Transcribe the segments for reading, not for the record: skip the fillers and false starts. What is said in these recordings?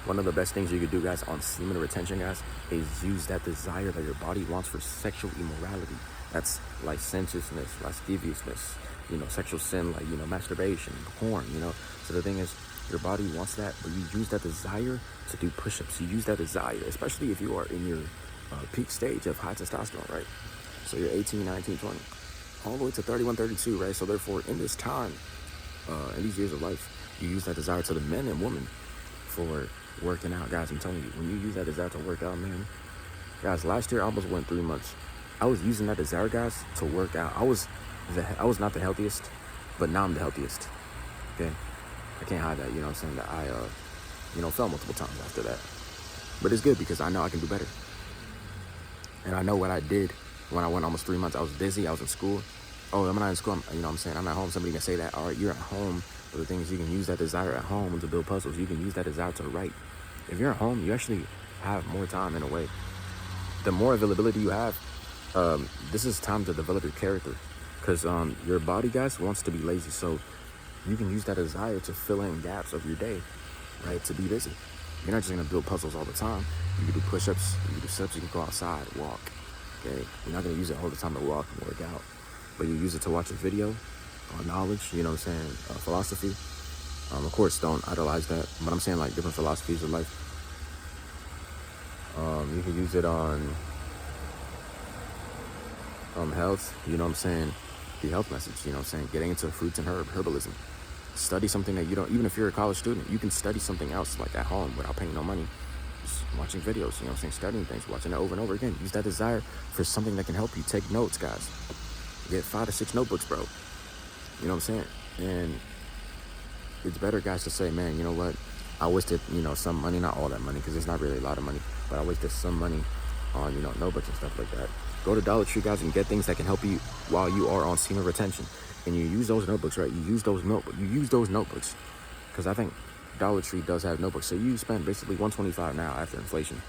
one of the best things you could do, guys, on semen retention, guys, is use that desire that your body wants for sexual immorality. That's licentiousness, lasciviousness, sexual sin, like, masturbation, porn, So the thing is, your body wants that, but you use that desire to do push-ups. You use that desire, especially if you are in your peak stage of high testosterone, right? So you're 18, 19, 20, all the way to 31, 32, right? So therefore, in this time, in these years of life, you use that desire to the men and women for working out. Guys, I'm telling you, when you use that desire to work out, man, guys, last year I almost went 3 months. I was using that desire, guys, to work out. I was not the healthiest, but now I'm the healthiest. Okay, I can't hide that. You know what I'm saying? That I fell multiple times after that, but it's good because I know I can do better, and I know what I did when I went almost 3 months. I was busy. I was in school. Oh, I'm not in school. I'm at home. Somebody can say that. All right, you're at home. But the thing is, you can use that desire at home to build puzzles. You can use that desire to write. If you're at home, you actually have more time in a way. The more availability you have, this is time to develop your character. Because your body, guys, wants to be lazy. So you can use that desire to fill in gaps of your day, right? To be busy. You're not just going to build puzzles all the time. You can do push-ups. You can do steps. You can go outside, walk. Okay? You're not going to use it all the time to walk and work out. But you use it to watch a video on knowledge, philosophy. Of course, don't idolize that. But I'm saying, like, different philosophies of life. You can use it on health, the health message, getting into fruits and herbalism. Study something that you don't, even if you're a college student, you can study something else, like at home, without paying no money. Just watching videos, studying things, watching it over and over again. Use that desire for something that can help you. Take notes, guys. Get 5 to 6 notebooks, bro. You know what I'm saying? And it's better, guys, to say, man, you know what? I wasted, some money, not all that money, because it's not really a lot of money, but I wasted some money on, notebooks and stuff like that. Go to Dollar Tree, guys, and get things that can help you while you are on semen retention. And you use those notebooks, right? You use those notebooks, because I think Dollar Tree does have notebooks. So you spend basically $125 now after inflation,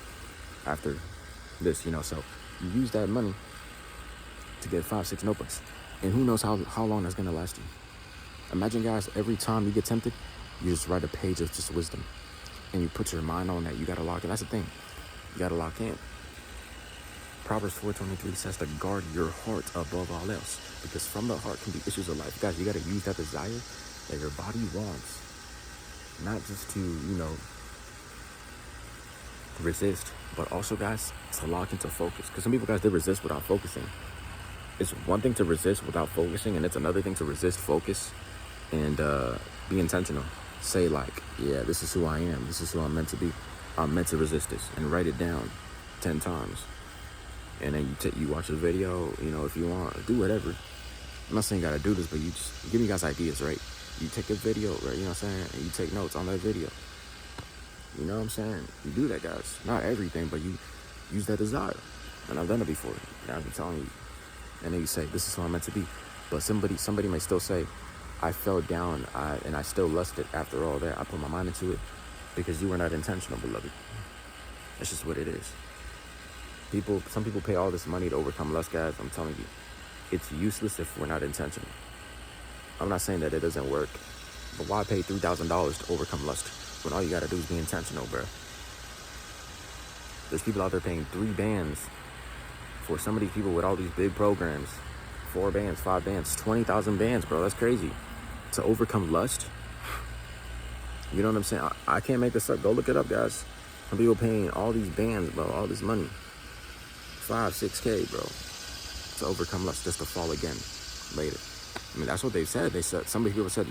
after this, so you use that money to get 5, 6 notebooks. And who knows how long that's going to last you. Imagine, guys, every time you get tempted, you just write a page of just wisdom. And you put your mind on that. You got to lock in. That's the thing. You got to lock in. Proverbs 4:23 says to guard your heart above all else. Because from the heart can be issues of life. Guys, you got to use that desire that your body wants. Not just to, resist. But also, guys, to lock into focus. Because some people, guys, they resist without focusing. It's one thing to resist without focusing, and it's another thing to resist, focus, and be intentional. Say, like, yeah, this is who I am. This is who I'm meant to be. I'm meant to resist this, and write it down 10 times. And then you watch a video, if you want, do whatever. I'm not saying you got to do this, but you just give me guys ideas, right? You take a video, right? You know what I'm saying? And you take notes on that video. You know what I'm saying? You do that, guys. Not everything, but you use that desire. And I've done it before. I've been telling you. And then you say, this is who I'm meant to be. But somebody may still say, I fell down and I still lusted after all that. I put my mind into it because you were not intentional, beloved. That's just what it is. Some people pay all this money to overcome lust, guys. I'm telling you, it's useless if we're not intentional. I'm not saying that it doesn't work, but why pay $3,000 to overcome lust when all you got to do is be intentional, bro? There's people out there paying 3 bands for some of these people with all these big programs. 4 bands, 5 bands, 20,000 bands, bro. That's crazy. To overcome lust. You know what I'm saying? I can't make this up. Go look it up, guys. Some people paying all these bands, bro, all this money. 5, 6K, bro. To overcome lust, just to fall again later. I mean, that's what they said. They said, some people said,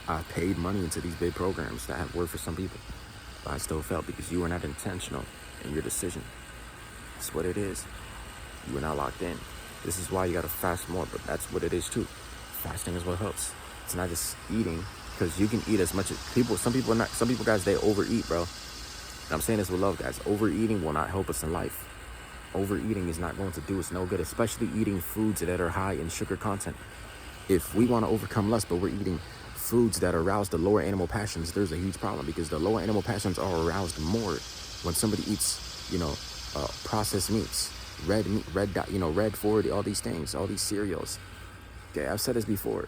I paid money into these big programs that have worked for some people. But I still felt because you were not intentional in your decision. That's what it is. You were not locked in. This is why you gotta fast more, but that's what it is too. Fasting is what helps. It's not just eating, because you can eat as much as some people, guys, they overeat, bro. And I'm saying this with love, guys. Overeating will not help us in life. Overeating is not going to do us no good, especially eating foods that are high in sugar content. If we want to overcome lust, but we're eating foods that arouse the lower animal passions, there's a huge problem, because the lower animal passions are aroused more when somebody eats, processed meats. Red meat, red 40, all these things, all these cereals. Okay, I've said this before.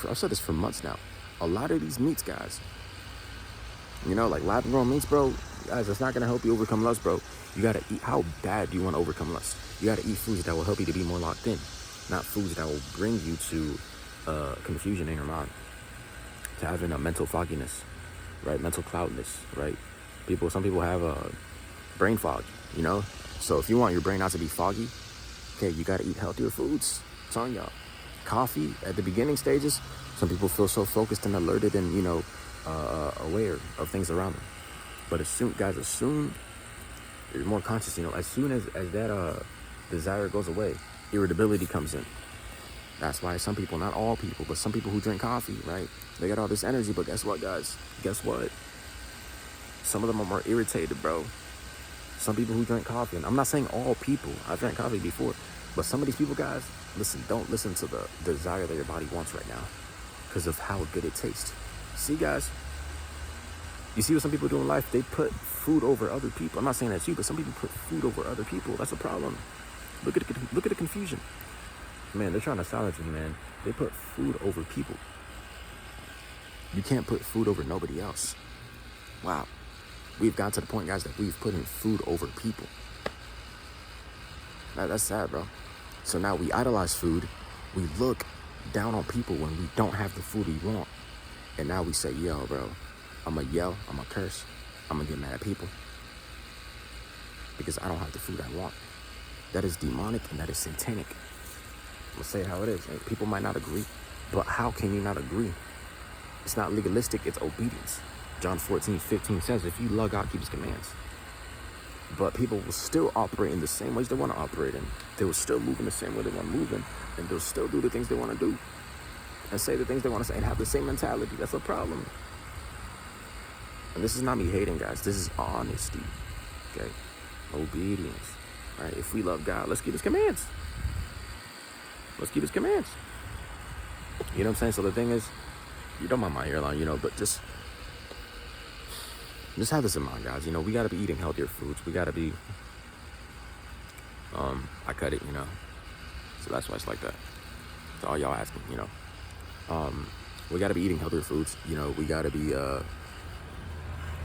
I've said this for months now. A lot of these meats, guys, You know, like lab-grown meats, bro, guys, it's not gonna help you overcome lust, bro. You gotta eat. How bad do you want to overcome lust? You gotta eat foods that will help you to be more locked in, not foods that will bring you to confusion in your mind, to having a mental fogginess, right? Mental cloudness, right? Some people have a brain fog, you know. So if you want your brain not to be foggy, okay, you gotta eat healthier foods. I'm telling y'all, coffee at the beginning stages. Some people feel so focused and alerted and aware of things around them. But as soon you're more conscious, as soon as that desire goes away, irritability comes in. That's why some people, not all people, but some people who drink coffee, right? They got all this energy, but guess what, guys? Guess what? Some of them are more irritated, bro. Some people who drink coffee, and I'm not saying all people, I've drank coffee before, but some of these people, guys, listen, don't listen to the desire that your body wants right now because of how good it tastes. See, guys, you see what some people do in life? They put food over other people. I'm not saying that's you, but some people put food over other people. That's a problem. Look at the confusion. Man, they're trying to silence me, man. They put food over people. You can't put food over nobody else. Wow. We've got to the point, guys, that we've put in food over people. That's sad, bro. So now we idolize food. We look down on people when we don't have the food we want. And now we say, yo, bro, I'm going to yell, I'm going to curse, I'm going to get mad at people because I don't have the food I want. That is demonic and that is satanic. I'm going to say it how it is. And people might not agree, but how can you not agree? It's not legalistic, it's obedience. John 14:15 says, if you love God, keep his commands. But people will still operate in the same ways they want to operate in. They will still move in the same way they want to move in. And they'll still do the things they want to do. And say the things they want to say and have the same mentality. That's a problem. And this is not me hating, guys. This is honesty. Okay? Obedience. All right? If we love God, let's keep his commands. Let's keep his commands. You know what I'm saying? So the thing is, you don't mind my hairline, but just have this in mind, guys. We got to be eating healthier foods. We got to be, I cut it, so that's why it's like that. So all y'all asking, we got to be eating healthier foods. We got to be